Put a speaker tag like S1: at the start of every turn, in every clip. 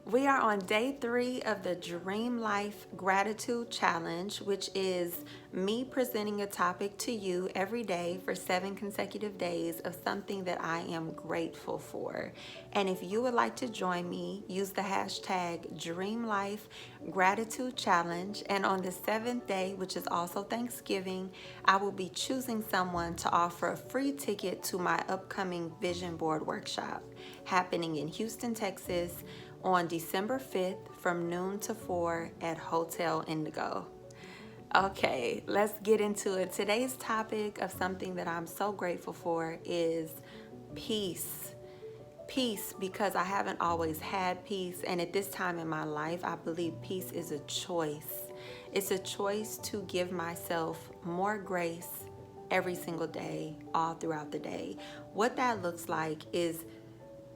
S1: We are on day 3 of the Dream Life Gratitude Challenge, which is me presenting a topic to you every day for 7 consecutive days of something that I am grateful for. And if you would like to join me, use the hashtag Dream Life Gratitude Challenge. And on the 7th day, which is also Thanksgiving, I will be choosing someone to offer a free ticket to my upcoming vision board workshop happening in Houston, Texas, on December 5th from noon to 4 at Hotel Indigo. Okay, let's get into it. Today's topic of something that I'm so grateful for is peace. Peace, because I haven't always had peace, and at this time in my life, I believe peace is a choice. It's a choice to give myself more grace every single day, all throughout the day. What that looks like is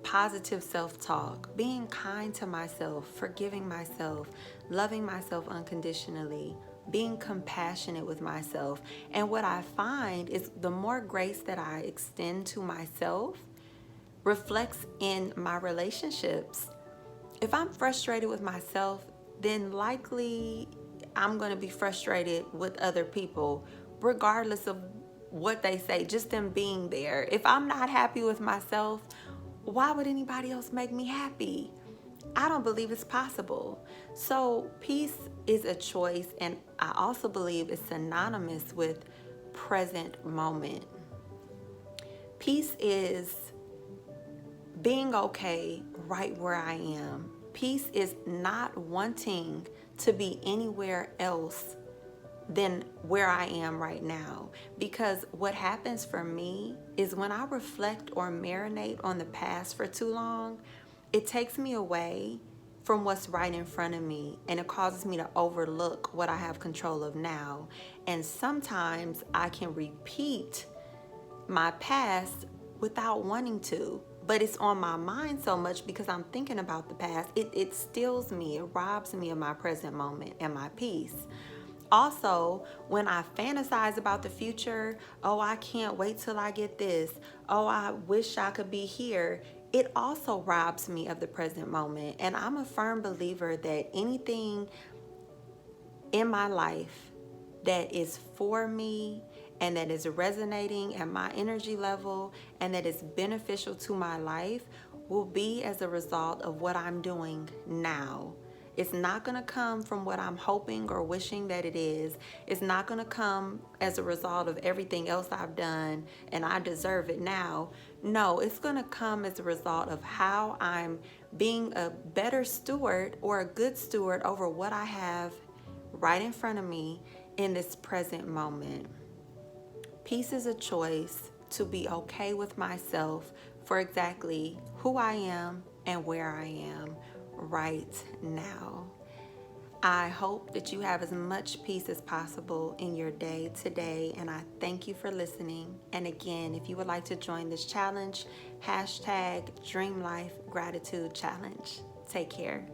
S1: positive self-talk, being kind to myself, forgiving myself, loving myself unconditionally, being compassionate with myself. And what I find is the more grace that I extend to myself reflects in my relationships. If I'm frustrated with myself, then likely I'm going to be frustrated with other people, regardless of what they say, just them being there. If I'm not happy with myself, why would anybody else make me happy? I don't believe it's possible. So peace is a choice, and I also believe it's synonymous with present moment. Peace is being okay right where I am. Peace is not wanting to be anywhere else than where I am right now. Because what happens for me is when I reflect or marinate on the past for too long, it takes me away from what's right in front of me, and it causes me to overlook what I have control of now. And sometimes I can repeat my past without wanting to, but it's on my mind so much because I'm thinking about the past. It steals me, it robs me of my present moment and my peace. Also, when I fantasize about the future, oh, I can't wait till I get this, oh, I wish I could be here, it also robs me of the present moment. And I'm a firm believer that anything in my life that is for me and that is resonating at my energy level and that is beneficial to my life will be as a result of what I'm doing now. It's not going to come from what I'm hoping or wishing that it is. It's not going to come as a result of everything else I've done and I deserve it now. No, it's going to come as a result of how I'm being a better steward or a good steward over what I have right in front of me in this present moment. Peace is a choice to be okay with myself for exactly who I am and where I am right now. I hope that you have as much peace as possible in your day today, and I thank you for listening. And again, if you would like to join this challenge, hashtag Dream Life Gratitude Challenge. Take care.